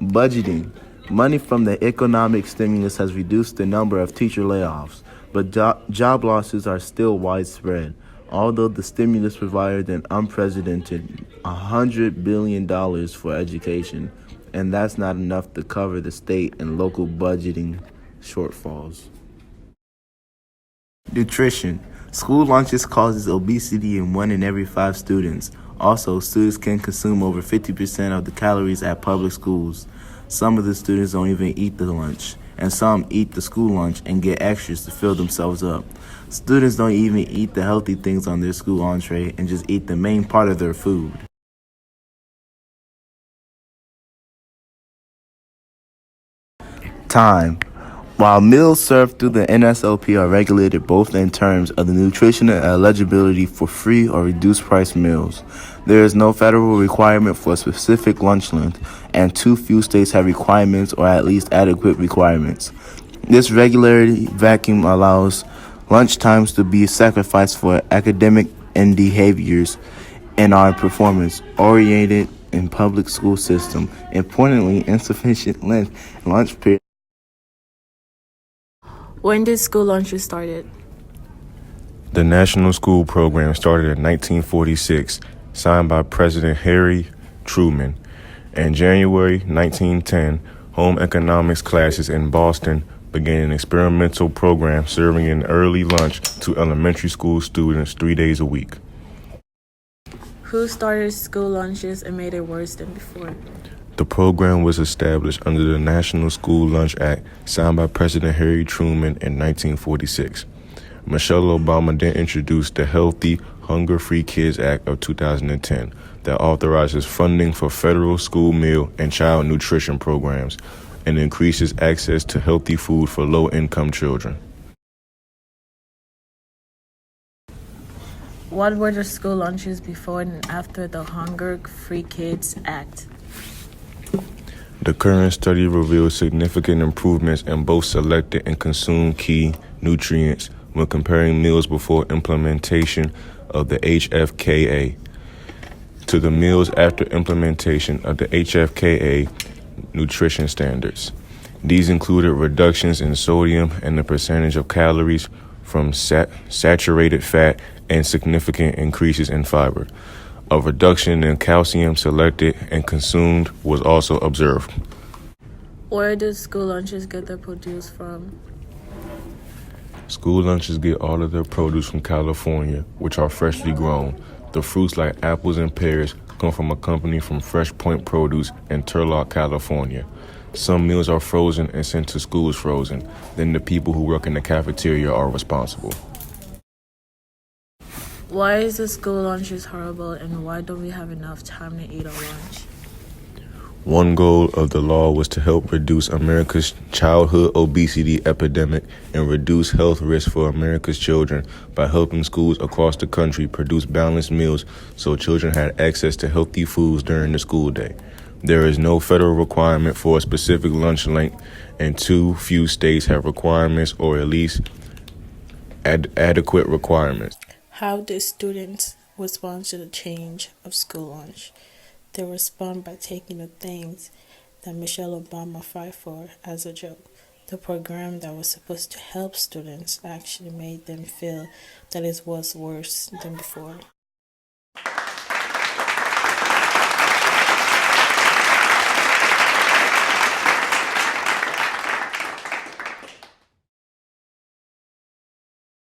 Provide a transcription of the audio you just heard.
Budgeting. Money from the economic stimulus has reduced the number of teacher layoffs, but job losses are still widespread. Although the stimulus provided an unprecedented $100 billion for education, and that's not enough to cover the state and local budgeting shortfalls. Nutrition. School lunches causes obesity in 1 in every 5 students. Also, students can consume over 50% of the calories at public schools. Some of the students don't even eat the lunch, and some eat the school lunch and get extras to fill themselves up. Students don't even eat the healthy things on their school entree and just eat the main part of their food. Time. While meals served through the NSOP are regulated both in terms of the nutritional eligibility for free or reduced price meals, there is no federal requirement for a specific lunch length, and too few states have requirements or at least adequate requirements. This regularity vacuum allows lunch times to be sacrificed for academic and behaviors in our performance-oriented in public school system. Importantly, insufficient length lunch period. When did school lunches started? The National School Program started in 1946, signed by President Harry Truman. In January 1910, home economics classes in Boston began an experimental program serving an early lunch to elementary school students 3 days a week. Who started school lunches and made it worse than before? The program was established under the National School Lunch Act, signed by President Harry Truman in 1946. Michelle Obama then introduced the Healthy, Hunger-Free Kids Act of 2010 that authorizes funding for federal school meal and child nutrition programs and increases access to healthy food for low-income children. What were the school lunches before and after the Hunger-Free Kids Act? The current study reveals significant improvements in both selected and consumed key nutrients when comparing meals before implementation of the HFKA to the meals after implementation of the HFKA nutrition standards. These included reductions in sodium and the percentage of calories from saturated fat and significant increases in fiber. A reduction in calcium selected and consumed was also observed. Where do school lunches get their produce from? School lunches get all of their produce from California, which are freshly grown. The fruits like apples and pears come from a company from Fresh Point Produce in Turlock, California. Some meals are frozen and sent to schools frozen. Then the people who work in the cafeteria are responsible. Why is the school lunches horrible, and why don't we have enough time to eat our lunch? One goal of the law was to help reduce America's childhood obesity epidemic and reduce health risks for America's children by helping schools across the country produce balanced meals so children had access to healthy foods during the school day. There is no federal requirement for a specific lunch length, and too few states have requirements or at least adequate requirements. How did students respond to the change of school lunch? They respond by taking the things that Michelle Obama fought for as a joke. The program that was supposed to help students actually made them feel that it was worse than before.